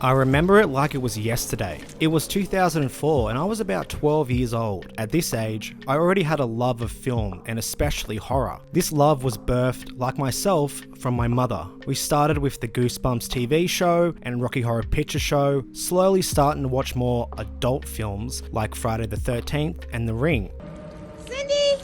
I remember it like it was yesterday. It was 2004 and I was about 12 years old. At this age, I already had a love of film and especially horror. This love was birthed, like myself, from my mother. We started with the Goosebumps TV show and Rocky Horror Picture Show, slowly starting to watch more adult films like Friday the 13th and The Ring. Cindy!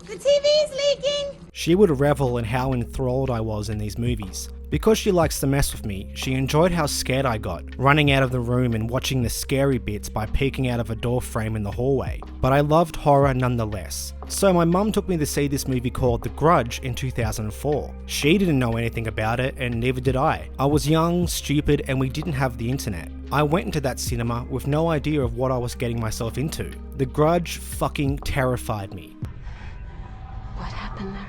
The TV's leaking! She would revel in how enthralled I was in these movies. Because she likes to mess with me, she enjoyed how scared I got, running out of the room and watching the scary bits by peeking out of a door frame in the hallway. But I loved horror nonetheless. So my mum took me to see this movie called The Grudge in 2004. She didn't know anything about it and neither did I. I was young, stupid, and we didn't have the internet. I went into that cinema with no idea of what I was getting myself into. The Grudge fucking terrified me. What happened there?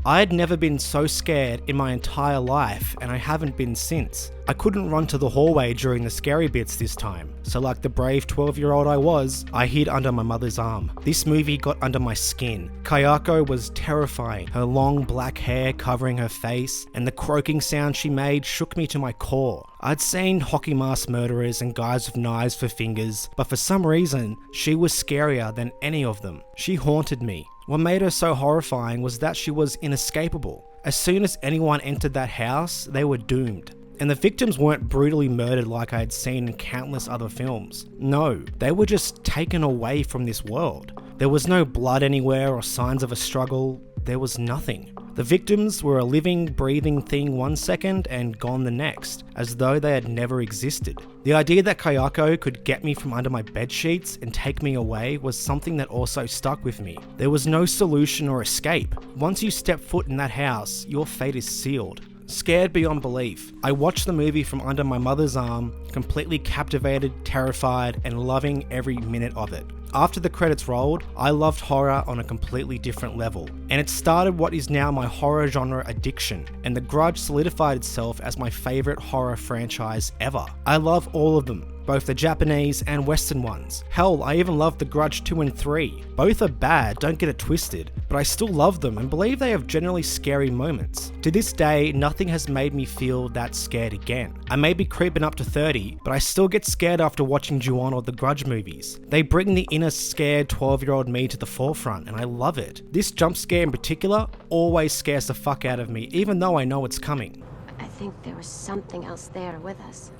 I had never been so scared in my entire life, and I haven't been since. I couldn't run to the hallway during the scary bits this time, so like the brave 12-year-old I was, I hid under my mother's arm. This movie got under my skin. Kayako was terrifying, her long black hair covering her face, and the croaking sound she made shook me to my core. I'd seen hockey mask murderers and guys with knives for fingers, but for some reason, she was scarier than any of them. She haunted me. What made her so horrifying was that she was inescapable. As soon as anyone entered that house, they were doomed. And the victims weren't brutally murdered like I had seen in countless other films. No, they were just taken away from this world. There was no blood anywhere or signs of a struggle. There was nothing. The victims were a living, breathing thing one second and gone the next, as though they had never existed. The idea that Kayako could get me from under my bed sheets and take me away was something that also stuck with me. There was no solution or escape. Once you step foot in that house, your fate is sealed. Scared beyond belief, I watched the movie from under my mother's arm, completely captivated, terrified, and loving every minute of it. After the credits rolled, I loved horror on a completely different level, and it started what is now my horror genre addiction, and The Grudge solidified itself as my favourite horror franchise ever. I love all of them, both the Japanese and Western ones. Hell, I even love The Grudge 2 and 3. Both are bad, don't get it twisted, but I still love them and believe they have generally scary moments. To this day, nothing has made me feel that scared again. I may be creeping up to 30, but I still get scared after watching Ju-On or The Grudge movies. They bring the inner scared 12-year-old me to the forefront, and I love it. This jump scare in particular always scares the fuck out of me, even though I know it's coming. I think there was something else there with us.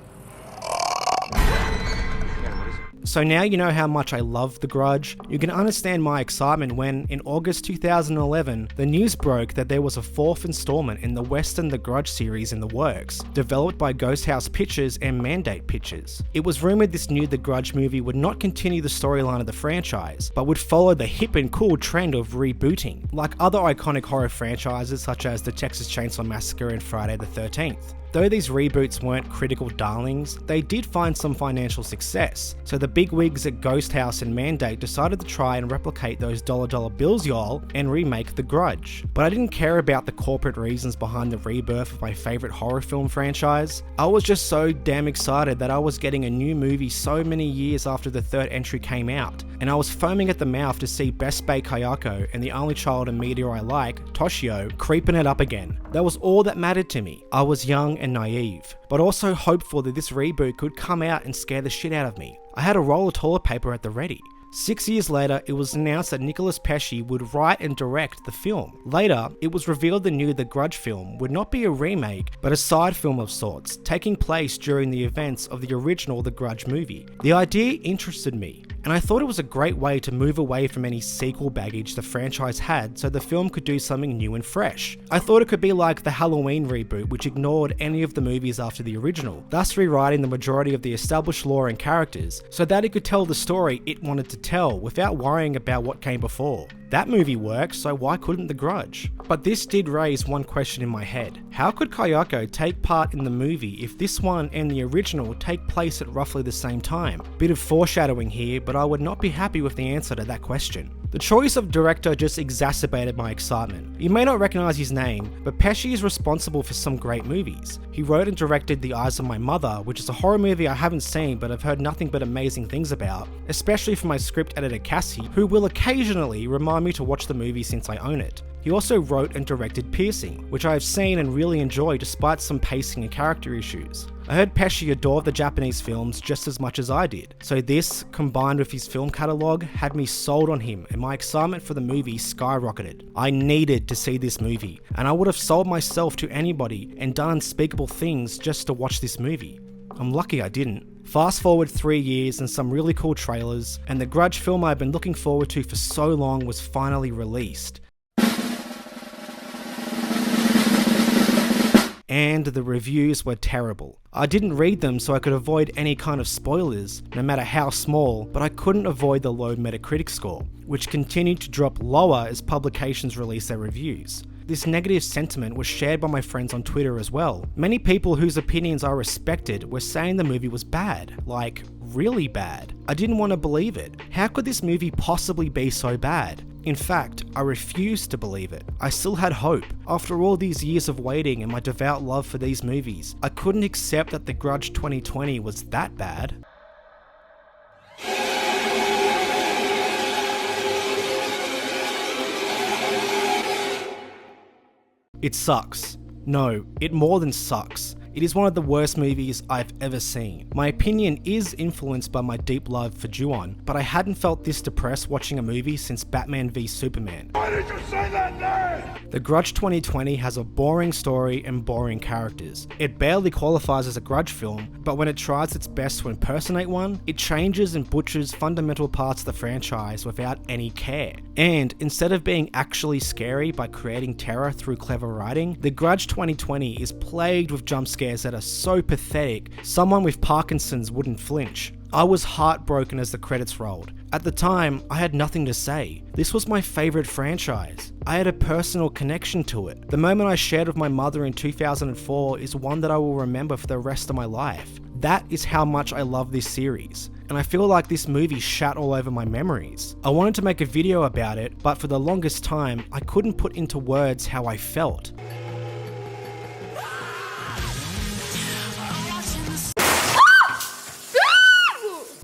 So now you know how much I love The Grudge. You can understand my excitement when, in August 2011, the news broke that there was a fourth installment in the Western The Grudge series in the works, developed by Ghost House Pictures and Mandate Pictures. It was rumoured this new The Grudge movie would not continue the storyline of the franchise, but would follow the hip and cool trend of rebooting, like other iconic horror franchises such as the Texas Chainsaw Massacre and Friday the 13th. Though these reboots weren't critical darlings, they did find some financial success, so the bigwigs at Ghost House and Mandate decided to try and replicate those dollar bills y'all and remake The Grudge. But I didn't care about the corporate reasons behind the rebirth of my favourite horror film franchise. I was just so damn excited that I was getting a new movie so many years after the third entry came out, and I was foaming at the mouth to see Best Bae Kayako and the only child in media I like, Toshio, creeping it up again. That was all that mattered to me. I was young and naive, but also hopeful that this reboot could come out and scare the shit out of me. I had a roll of toilet paper at the ready. 6 years later, it was announced that Nicolas Pesce would write and direct the film. Later, it was revealed the new The Grudge film would not be a remake, but a side film of sorts, taking place during the events of the original The Grudge movie. The idea interested me, and I thought it was a great way to move away from any sequel baggage the franchise had so the film could do something new and fresh. I thought it could be like the Halloween reboot, which ignored any of the movies after the original, thus rewriting the majority of the established lore and characters so that it could tell the story it wanted to tell without worrying about what came before. That movie worked, so why couldn't The Grudge? But this did raise one question in my head. How could Kayako take part in the movie if this one and the original take place at roughly the same time? Bit of foreshadowing here, but I would not be happy with the answer to that question. The choice of director just exacerbated my excitement. You may not recognize his name, but Pesci is responsible for some great movies. He wrote and directed The Eyes of My Mother, which is a horror movie I haven't seen but I've heard nothing but amazing things about, especially from my script editor Cassie, who will occasionally remind me to watch the movie since I own it. He also wrote and directed Piercing, which I have seen and really enjoy despite some pacing and character issues. I heard Pesci adored the Japanese films just as much as I did, so this, combined with his film catalogue, had me sold on him and my excitement for the movie skyrocketed. I needed to see this movie, and I would have sold myself to anybody and done unspeakable things just to watch this movie. I'm lucky I didn't. Fast forward 3 years and some really cool trailers, and the Grudge film I've been looking forward to for so long was finally released. And the reviews were terrible. I didn't read them so I could avoid any kind of spoilers, no matter how small, but I couldn't avoid the low Metacritic score, which continued to drop lower as publications released their reviews. This negative sentiment was shared by my friends on Twitter as well. Many people whose opinions I respected were saying the movie was bad, like really bad. I didn't want to believe it. How could this movie possibly be so bad? In fact, I refused to believe it. I still had hope. After all these years of waiting and my devout love for these movies, I couldn't accept that The Grudge 2020 was that bad. It sucks. No, it more than sucks. It is one of the worst movies I've ever seen. My opinion is influenced by my deep love for Ju-on, but I hadn't felt this depressed watching a movie since Batman v Superman. Why did you say that name? The Grudge 2020 has a boring story and boring characters. It barely qualifies as a Grudge film, but when it tries its best to impersonate one, it changes and butchers fundamental parts of the franchise without any care. And instead of being actually scary by creating terror through clever writing, The Grudge 2020 is plagued with jump scares that are so pathetic, someone with Parkinson's wouldn't flinch. I was heartbroken as the credits rolled. At the time, I had nothing to say. This was my favourite franchise. I had a personal connection to it. The moment I shared with my mother in 2004 is one that I will remember for the rest of my life. That is how much I love this series. And I feel like this movie shat all over my memories. I wanted to make a video about it, but for the longest time, I couldn't put into words how I felt.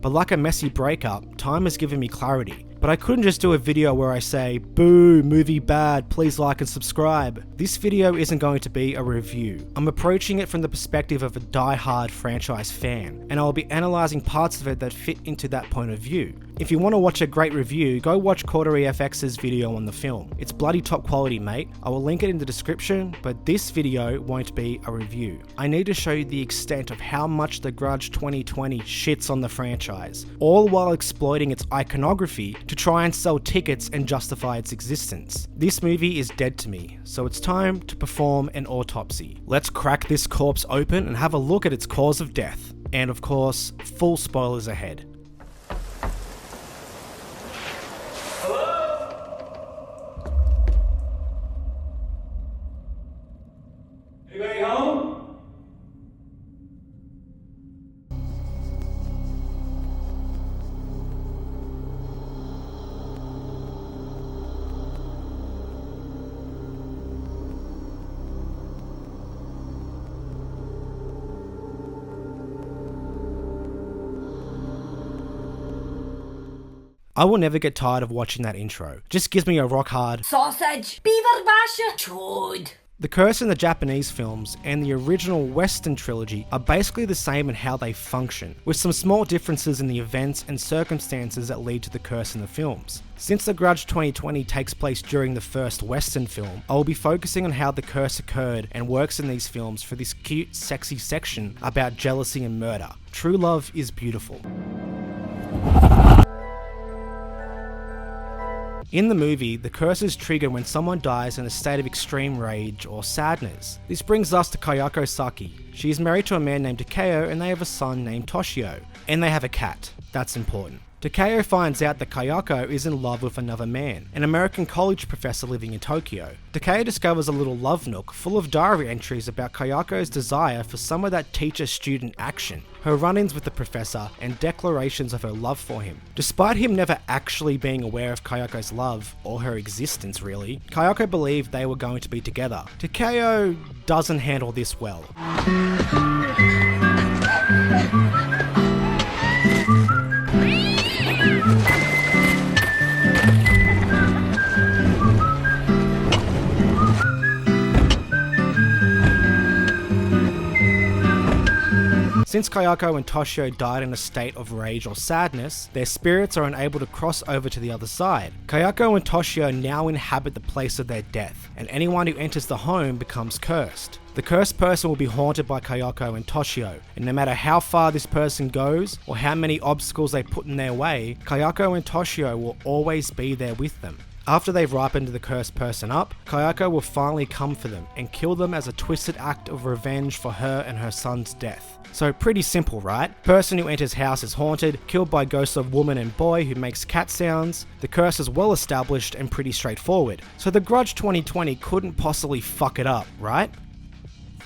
But like a messy breakup, time has given me clarity. But I couldn't just do a video where I say, boo, movie bad, please like and subscribe. This video isn't going to be a review. I'm approaching it from the perspective of a die-hard franchise fan, and I'll be analysing parts of it that fit into that point of view. If you want to watch a great review, go watch Cordery FX's video on the film. It's bloody top quality, mate. I will link it in the description, but this video won't be a review. I need to show you the extent of how much The Grudge 2020 shits on the franchise, all while exploiting its iconography to try and sell tickets and justify its existence. This movie is dead to me, so it's time to perform an autopsy. Let's crack this corpse open and have a look at its cause of death. And of course, full spoilers ahead. Anybody home? I will never get tired of watching that intro. Just gives me a rock hard sausage, beaver basher, chode. The curse in the Japanese films and the original Western trilogy are basically the same in how they function, with some small differences in the events and circumstances that lead to the curse in the films. Since The Grudge 2020 takes place during the first Western film, I will be focusing on how the curse occurred and works in these films for this cute, sexy section about jealousy and murder. True love is beautiful. In the movie, the curse is triggered when someone dies in a state of extreme rage or sadness. This brings us to Kayako Saki. She is married to a man named Takeo and they have a son named Toshio. And they have a cat. That's important. Takeo finds out that Kayako is in love with another man, an American college professor living in Tokyo. Takeo discovers a little love nook full of diary entries about Kayako's desire for some of that teacher-student action, her run-ins with the professor, and declarations of her love for him. Despite him never actually being aware of Kayako's love, or her existence really, Kayako believed they were going to be together. Takeo doesn't handle this well. Since Kayako and Toshio died in a state of rage or sadness, their spirits are unable to cross over to the other side. Kayako and Toshio now inhabit the place of their death, and anyone who enters the home becomes cursed. The cursed person will be haunted by Kayako and Toshio, and no matter how far this person goes, or how many obstacles they put in their way, Kayako and Toshio will always be there with them. After they've ripened the cursed person up, Kayako will finally come for them and kill them as a twisted act of revenge for her and her son's death. So pretty simple, right? Person who enters house is haunted, killed by ghosts of woman and boy who makes cat sounds. The curse is well established and pretty straightforward. So the Grudge 2020 couldn't possibly fuck it up, right?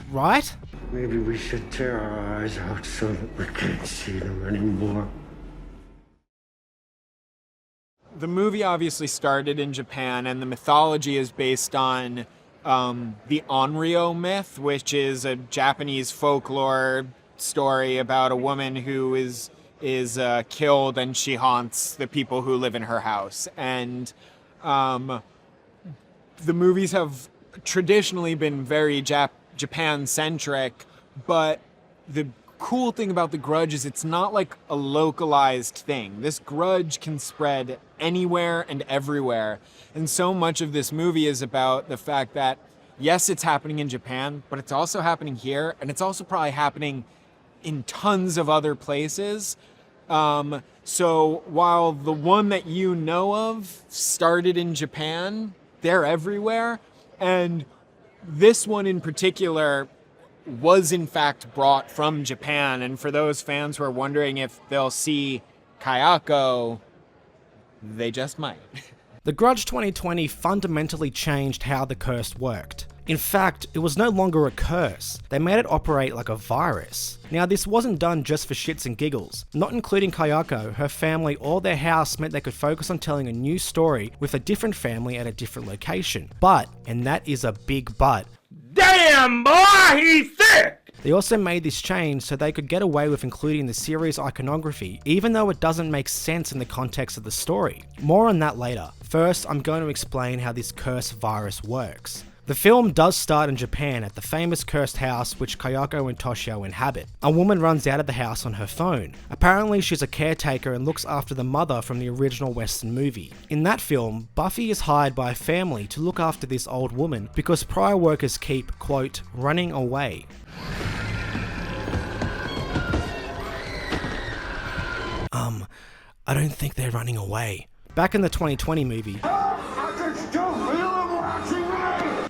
Right? Maybe we should tear our eyes out so that we can't see them anymore. The movie obviously started in Japan, and the mythology is based on the Onryo myth, which is a Japanese folklore story about a woman who is killed and she haunts the people who live in her house. And the movies have traditionally been very Japan-centric, but the cool thing about the Grudge is it's not like a localized thing. This grudge can spread anywhere and everywhere. And so much of this movie is about the fact that, yes, it's happening in Japan, but it's also happening here, and it's also probably happening in tons of other places. So while the one that you know of started in Japan, they're everywhere. And this one in particular was in fact brought from Japan. And for those fans who are wondering if they'll see Kayako, they just might. The Grudge 2020 fundamentally changed how the curse worked. In fact, it was no longer a curse. They made it operate like a virus. Now, this wasn't done just for shits and giggles. Not including Kayako, her family, or their house meant they could focus on telling a new story with a different family at a different location. But, and that is a big but, Damn, boy, he's sick! they also made this change so they could get away with including the series iconography, even though it doesn't make sense in the context of the story. More on that later. First, I'm going to explain how this curse virus works. The film does start in Japan at the famous cursed house which Kayako and Toshio inhabit. A woman runs out of the house on her phone. Apparently she's a caretaker and looks after the mother from the original Western movie. In that film, Buffy is hired by a family to look after this old woman because prior workers keep, quote, running away. I don't think they're running away. Back in the 2020 movie,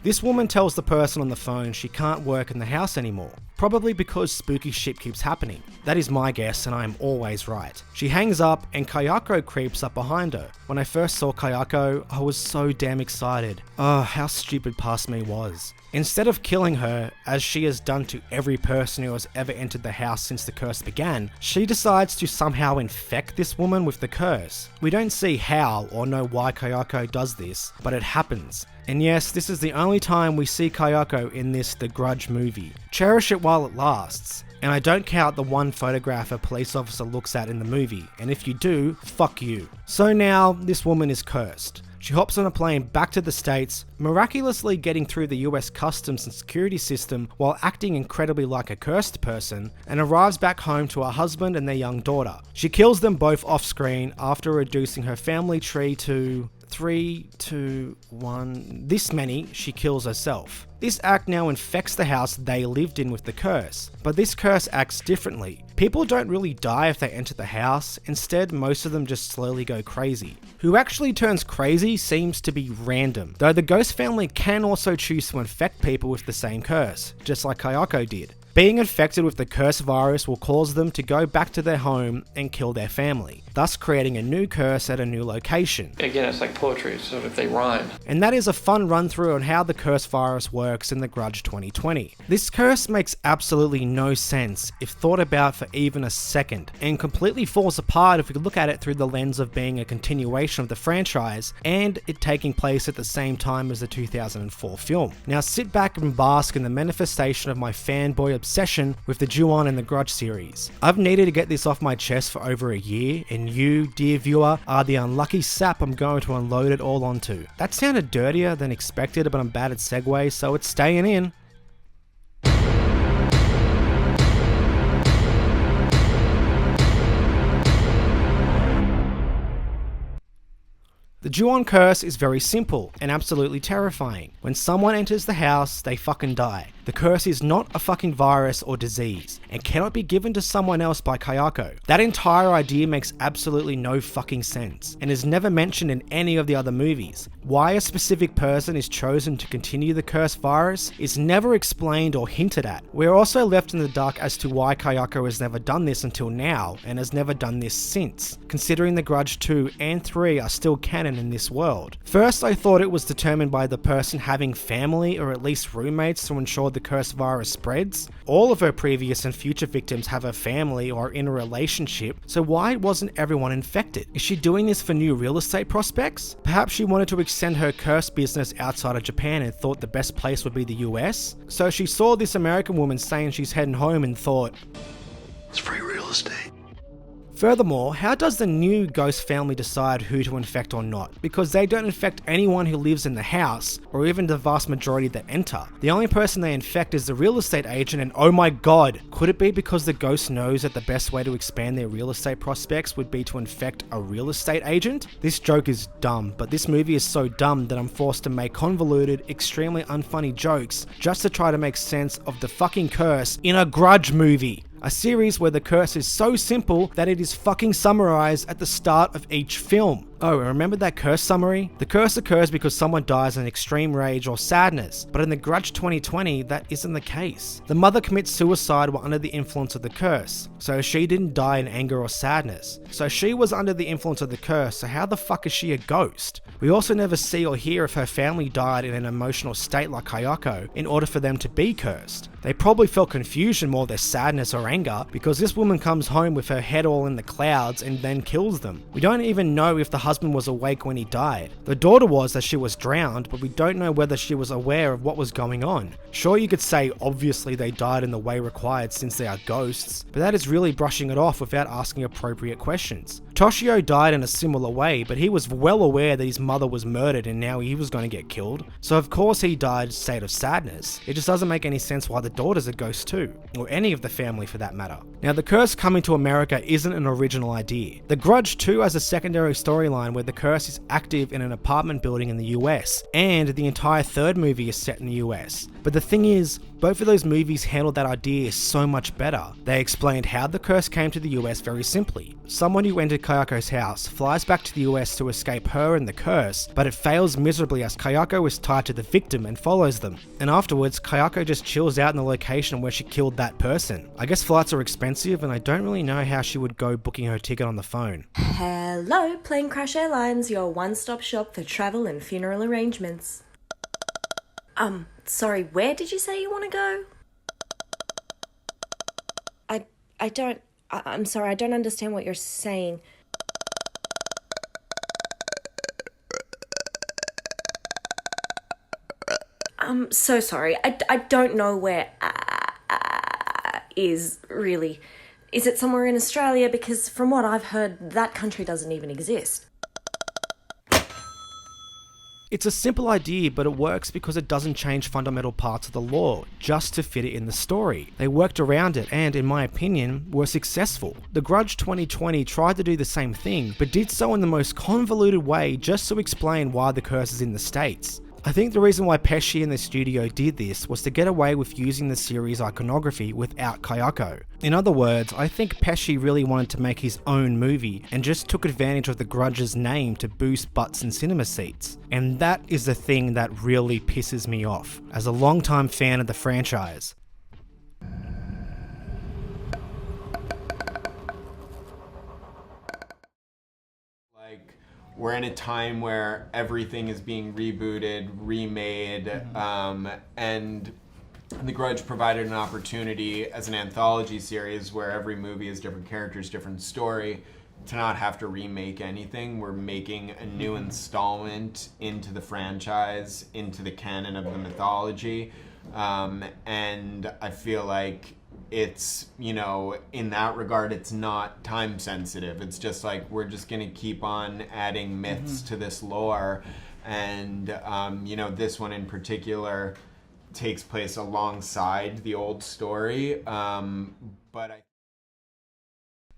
this woman tells the person on the phone she can't work in the house anymore, probably because spooky shit keeps happening. That is my guess, and I am always right. She hangs up and Kayako creeps up behind her. When I first saw Kayako, I was so damn excited. Oh, how stupid past me was. Instead of killing her, as she has done to every person who has ever entered the house since the curse began, she decides to somehow infect this woman with the curse. We don't see how or know why Kayako does this, but it happens. And yes, this is the only time we see Kayako in this The Grudge movie. Cherish it while it lasts. And I don't count the one photograph a police officer looks at in the movie, and if you do, fuck you. So now, this woman is cursed. She hops on a plane back to the States, miraculously getting through the US customs and security system while acting incredibly like a cursed person, and arrives back home to her husband and their young daughter. She kills them both off screen after reducing her family tree to 3, 2, 1, this many. She kills herself. This act now infects the house they lived in with the curse, but this curse acts differently. People don't really die if they enter the house, instead most of them just slowly go crazy. Who actually turns crazy seems to be random, though the ghost family can also choose to infect people with the same curse, just like Kayako did. Being infected with the curse virus will cause them to go back to their home and kill their family. thus creating a new curse at a new location. Again, it's like poetry, so if they rhyme. And that is a fun run through on how the curse virus works in the Grudge 2020. This curse makes absolutely no sense if thought about for even a second, and completely falls apart if we look at it through the lens of being a continuation of the franchise and it taking place at the same time as the 2004 film. Now sit back and bask in the manifestation of my fanboy obsession with the Ju-On and the Grudge series. I've needed to get this off my chest for over a year, and you, dear viewer, are the unlucky sap I'm going to unload it all onto. That sounded dirtier than expected, but I'm bad at segues, so it's staying in. The Ju-On curse is very simple and absolutely terrifying. When someone enters the house, they fucking die. The curse is not a fucking virus or disease, and cannot be given to someone else by Kayako. That entire idea makes absolutely no fucking sense, and is never mentioned in any of the other movies. Why a specific person is chosen to continue the cursed virus is never explained or hinted at. We're also left in the dark as to why Kayako has never done this until now, and has never done this since, considering the Grudge 2 and 3 are still canon in this world. First, I thought it was determined by the person having family or at least roommates to ensure the cursed virus spreads. All of her previous and future victims have a family or in a relationship, so why wasn't everyone infected? Is she doing this for new real estate prospects? Perhaps she wanted to extend her cursed business outside of Japan and thought the best place would be the US? So she saw this American woman saying she's heading home and thought, It's free real estate. Furthermore, how does the new ghost family decide who to infect or not? Because they don't infect anyone who lives in the house, or even the vast majority that enter. The only person they infect is the real estate agent, and oh my god, could it be because the ghost knows that the best way to expand their real estate prospects would be to infect a real estate agent? This joke is dumb, but this movie is so dumb that I'm forced to make convoluted, extremely unfunny jokes just to try to make sense of the fucking curse in a Grudge movie. A series where the curse is so simple that it is fucking summarized at the start of each film. Oh, and remember that curse summary? The curse occurs because someone dies in extreme rage or sadness, but in the Grudge 2020, that isn't the case. The mother commits suicide while under the influence of the curse, so she didn't die in anger or sadness. So she was under the influence of the curse, so how the fuck is she a ghost? We also never see or hear if her family died in an emotional state like Kayako in order for them to be cursed. They probably felt confusion more than sadness or anger, because this woman comes home with her head all in the clouds and then kills them. We don't even know if the husband was awake when he died. The daughter was, as she was drowned, but we don't know whether she was aware of what was going on. Sure, you could say obviously they died in the way required since they are ghosts, but that is really brushing it off without asking appropriate questions. Toshio died in a similar way, but he was well aware that his mother was murdered and now he was going to get killed. So of course he died in a state of sadness. It just doesn't make any sense why the daughter's a ghost too, or any of the family for that matter. Now the curse coming to America isn't an original idea. The Grudge 2 has a secondary storyline where the curse is active in an apartment building in the US, and the entire third movie is set in the US. But the thing is, both of those movies handled that idea so much better. They explained how the curse came to the US very simply. Someone who entered Kayako's house flies back to the US to escape her and the curse, but it fails miserably as Kayako is tied to the victim and follows them. And afterwards, Kayako just chills out in the location where she killed that person. I guess flights are expensive, and I don't really know how she would go booking her ticket on the phone. Hello, Plane Crash Airlines, your one-stop shop for travel and funeral arrangements. Sorry, where did you say you want to go? I'm sorry, I don't understand what you're saying. I'm so sorry, I don't know where is really. Is it somewhere in Australia? Because from what I've heard, that country doesn't even exist. It's a simple idea, but it works because it doesn't change fundamental parts of the lore, just to fit it in the story. They worked around it and, in my opinion, were successful. The Grudge 2020 tried to do the same thing, but did so in the most convoluted way just to explain why the curse is in the States. I think the reason why Pesci and the studio did this was to get away with using the series iconography without Kayako. In other words, I think Pesci really wanted to make his own movie and just took advantage of the Grudge's name to boost butts and cinema seats. And that is the thing that really pisses me off, as a longtime fan of the franchise. we're in a time where everything is being rebooted, remade, and The Grudge provided an opportunity as an anthology series where every movie is different characters, different story, to not have to remake anything. We're making a new installment into the franchise, into the canon of the mythology. And I feel like it's, you know, in that regard, it's not time sensitive. It's just like, we're just going to keep on adding myths to this lore. And, you know, this one in particular takes place alongside the old story.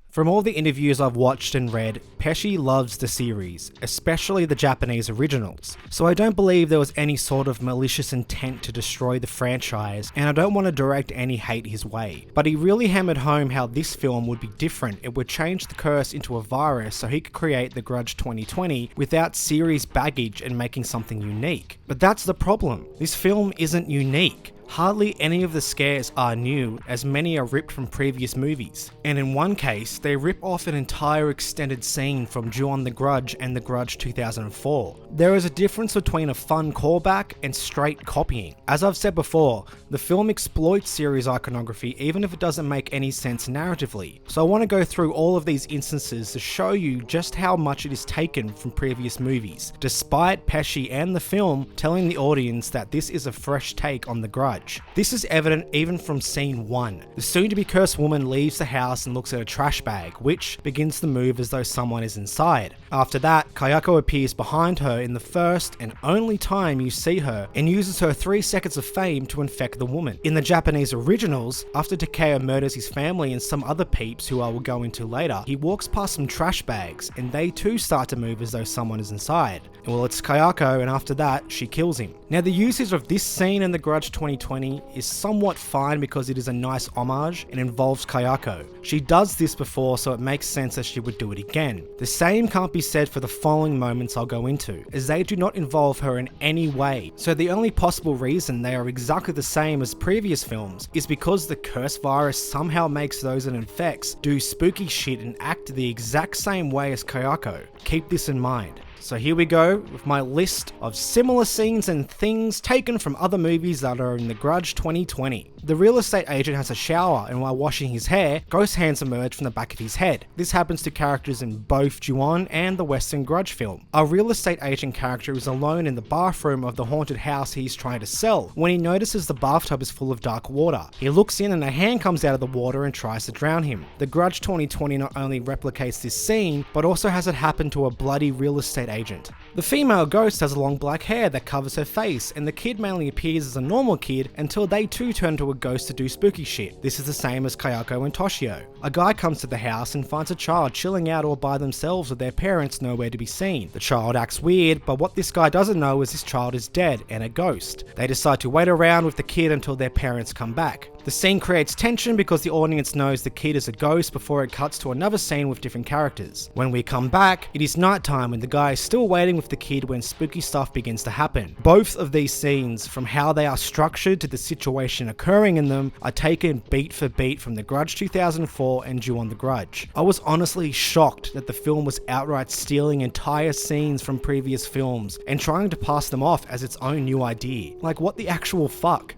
From all the interviews I've watched and read, Pesci loves the series, especially the Japanese originals. So I don't believe there was any sort of malicious intent to destroy the franchise, and I don't want to direct any hate his way. But he really hammered home how this film would be different. It would change the curse into a virus so he could create The Grudge 2020 without series baggage and making something unique. But that's the problem. This film isn't unique. Hardly any of the scares are new, as many are ripped from previous movies. And in one case, they rip off an entire extended scene from Ju-on the Grudge and The Grudge 2004. There is a difference between a fun callback and straight copying. As I've said before, the film exploits series iconography even if it doesn't make any sense narratively. So I want to go through all of these instances to show you just how much it is taken from previous movies, despite Pesci and the film telling the audience that this is a fresh take on The Grudge. This is evident even from scene 1. The soon-to-be cursed woman leaves the house and looks at a trash bag, which begins to move as though someone is inside. After that, Kayako appears behind her in the first and only time you see her, and uses her 3 seconds of fame to infect the woman. In the Japanese originals, after Takeo murders his family and some other peeps who I will go into later, he walks past some trash bags, and they too start to move as though someone is inside. Well, it's Kayako, and after that, she kills him. Now, the usage of this scene in The Grudge 2020 is somewhat fine because it is a nice homage and involves Kayako. She does this before, so it makes sense that she would do it again. The same can't be said for the following moments I'll go into, as they do not involve her in any way. So the only possible reason they are exactly the same as previous films is because the curse virus somehow makes those it infects do spooky shit and act the exact same way as Kayako. Keep this in mind. So here we go with my list of similar scenes and things taken from other movies that are in The Grudge 2020. The real estate agent has a shower, and while washing his hair, ghost hands emerge from the back of his head. This happens to characters in both Ju-on and the Western Grudge film. Our real estate agent character is alone in the bathroom of the haunted house he's trying to sell when he notices the bathtub is full of dark water. He looks in and a hand comes out of the water and tries to drown him. The Grudge 2020 not only replicates this scene, but also has it happen to a bloody real estate agent. The female ghost has long black hair that covers her face, and the kid mainly appears as a normal kid until they too turn to a ghost to do spooky shit. This is the same as Kayako and Toshio. A guy comes to the house and finds a child chilling out all by themselves with their parents nowhere to be seen. The child acts weird, but what this guy doesn't know is this child is dead and a ghost. They decide to wait around with the kid until their parents come back. The scene creates tension because the audience knows the kid is a ghost before it cuts to another scene with different characters. When we come back, it is nighttime and the guy is still waiting with the kid when spooky stuff begins to happen. Both of these scenes, from how they are structured to the situation occurring in them, are taken beat for beat from The Grudge 2004 and Ju-on the Grudge. I was honestly shocked that the film was outright stealing entire scenes from previous films and trying to pass them off as its own new idea. Like, what the actual fuck?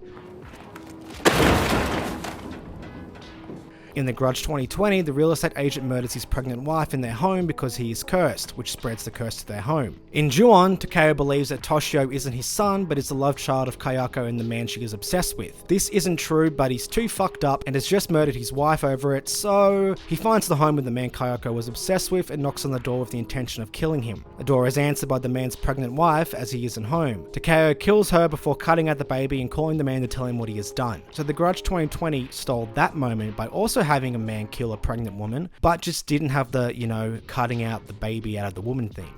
In The Grudge 2020, the real estate agent murders his pregnant wife in their home because he is cursed, which spreads the curse to their home. In Ju-on, Takeo believes that Toshio isn't his son, but is the love child of Kayako and the man she is obsessed with. This isn't true, but he's too fucked up and has just murdered his wife over it, so he finds the home with the man Kayako was obsessed with and knocks on the door with the intention of killing him. The door is answered by the man's pregnant wife as he isn't home. Takeo kills her before cutting out the baby and calling the man to tell him what he has done. So The Grudge 2020 stole that moment by also having a man kill a pregnant woman, but just didn't have the, you know, cutting out the baby out of the woman thing.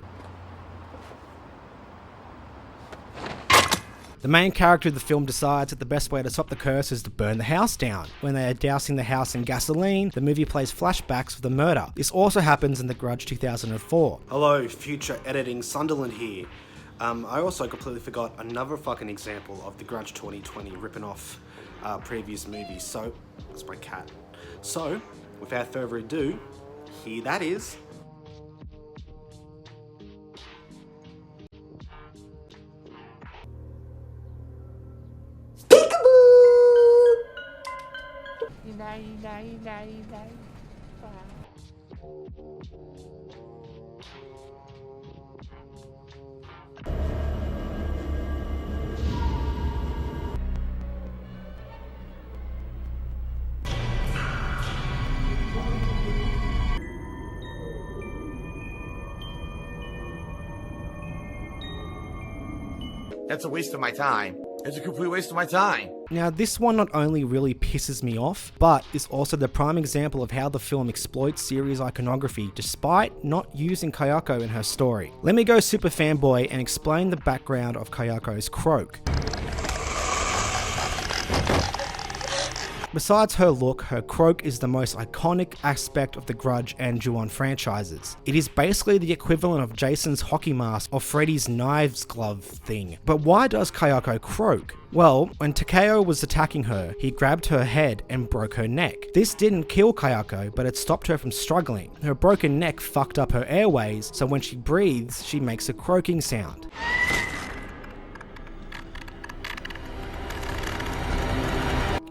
The main character of the film decides that the best way to stop the curse is to burn the house down. When they are dousing the house in gasoline, the movie plays flashbacks of the murder. This also happens in The Grudge 2004. Hello, future editing Sunderland here. I also completely forgot another fucking example of The Grudge 2020 ripping off previous movies. So, that's my cat. So, without further ado, here that is. That's a waste of my time. It's a complete waste of my time. Now, this one not only really pisses me off, but is also the prime example of how the film exploits series iconography despite not using Kayako in her story. Let me go super fanboy and explain the background of Kayako's croak. Besides her look, her croak is the most iconic aspect of the Grudge and Ju-on franchises. It is basically the equivalent of Jason's hockey mask or Freddy's knives glove thing. But why does Kayako croak? Well, when Takeo was attacking her, he grabbed her head and broke her neck. This didn't kill Kayako, but it stopped her from struggling. Her broken neck fucked up her airways, so when she breathes, she makes a croaking sound.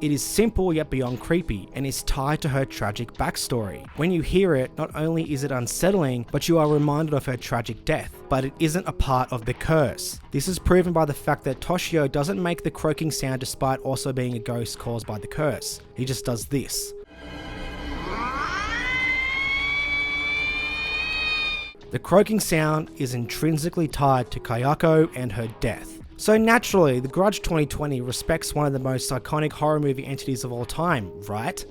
It is simple yet beyond creepy, and is tied to her tragic backstory. When you hear it, not only is it unsettling, but you are reminded of her tragic death. But it isn't a part of the curse. This is proven by the fact that Toshio doesn't make the croaking sound despite also being a ghost caused by the curse. He just does this. The croaking sound is intrinsically tied to Kayako and her death. So naturally, The Grudge 2020 respects one of the most iconic horror movie entities of all time, right?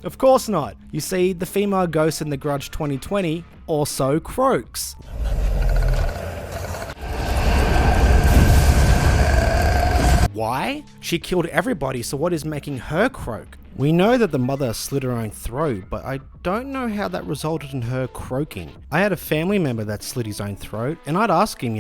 Of course not. You see, the female ghost in The Grudge 2020 also croaks. Why? She killed everybody, so what is making her croak? We know that the mother slit her own throat, but I don't know how that resulted in her croaking. I had a family member that slit his own throat, and I'd ask him,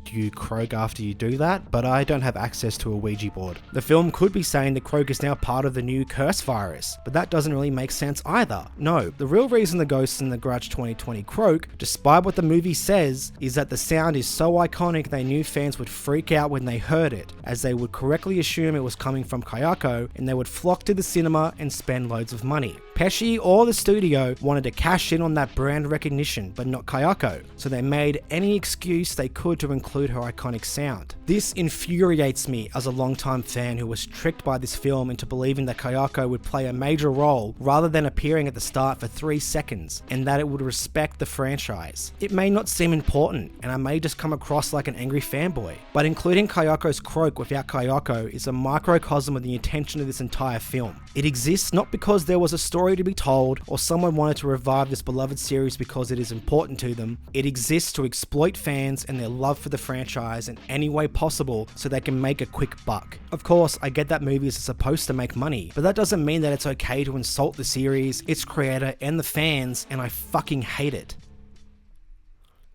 do you croak after you do that? But I don't have access to a Ouija board. The film could be saying the croak is now part of the new curse virus, but that doesn't really make sense either. No, the real reason the ghosts in the Grudge 2020 croak, despite what the movie says, is that the sound is so iconic they knew fans would freak out when they heard it, as they would correctly assume it was coming from Kayako, and they would flock to the cinema and spend loads of money. Pesci or the studio wanted to cash in on that brand recognition, but not Kayako, so they made any excuse they could to include her iconic sound. This infuriates me as a longtime fan who was tricked by this film into believing that Kayako would play a major role rather than appearing at the start for 3 seconds, and that it would respect the franchise. It may not seem important, and I may just come across like an angry fanboy, but including Kayako's croak without Kayako is a microcosm of the intention of this entire film. It exists not because there was a story to be told, or someone wanted to revive this beloved series because it is important to them. It exists to exploit fans and their love for the franchise in any way possible so they can make a quick buck. Of course, I get that movies are supposed to make money, but that doesn't mean that it's okay to insult the series, its creator, and the fans, and I fucking hate it.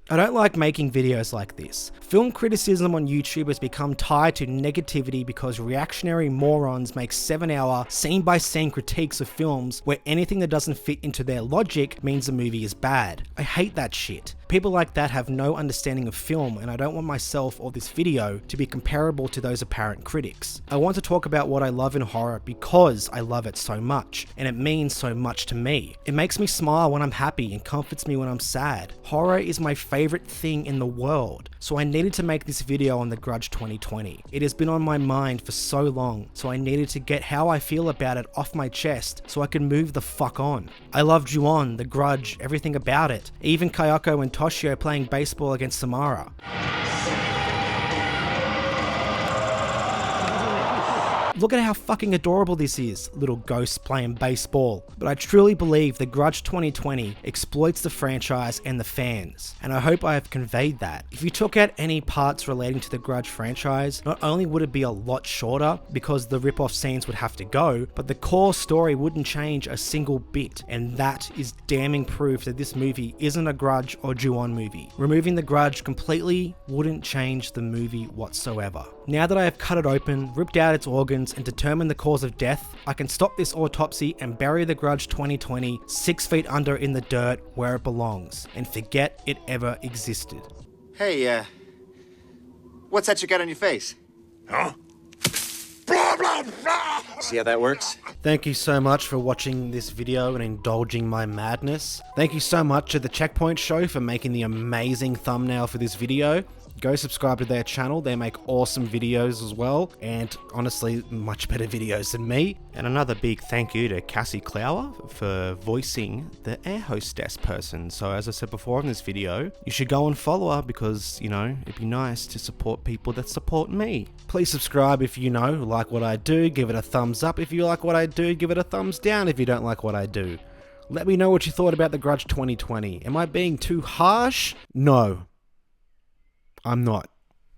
I don't like making videos like this. Film criticism on YouTube has become tied to negativity because reactionary morons make 7-hour, scene-by-scene critiques of films where anything that doesn't fit into their logic means the movie is bad. I hate that shit. People like that have no understanding of film, and I don't want myself or this video to be comparable to those apparent critics. I want to talk about what I love in horror because I love it so much, and it means so much to me. It makes me smile when I'm happy and comforts me when I'm sad. Horror is my favorite thing in the world, so I needed to make this video on The Grudge 2020. It has been on my mind for so long, so I needed to get how I feel about it off my chest so I can move the fuck on. I love Ju-on, The Grudge, everything about it, even Kayako and Toshio playing baseball against Samara. Look at how fucking adorable this is, little ghosts playing baseball. But I truly believe The Grudge 2020 exploits the franchise and the fans, and I hope I have conveyed that. If you took out any parts relating to the Grudge franchise, not only would it be a lot shorter because the rip-off scenes would have to go, but the core story wouldn't change a single bit, and that is damning proof that this movie isn't a Grudge or Ju-on movie. Removing the Grudge completely wouldn't change the movie whatsoever. Now that I have cut it open, ripped out its organs, bones and determine the cause of death, I can stop this autopsy and bury the Grudge 2020 6 feet under in the dirt where it belongs, and forget it ever existed. Hey, what's that you got on your face? Huh? See how that works? Thank you so much for watching this video and indulging my madness. Thank you so much to the Checkpoint Show for making the amazing thumbnail for this video. Go subscribe to their channel, they make awesome videos as well, and honestly, much better videos than me. And another big thank you to Cassie Clower for voicing the air hostess person. So as I said before in this video, you should go and follow her because, you know, it'd be nice to support people that support me. Please subscribe if you know, like what I do, give it a thumbs up if you like what I do, give it a thumbs down if you don't like what I do. Let me know what you thought about the Grudge 2020. Am I being too harsh? No. I'm not.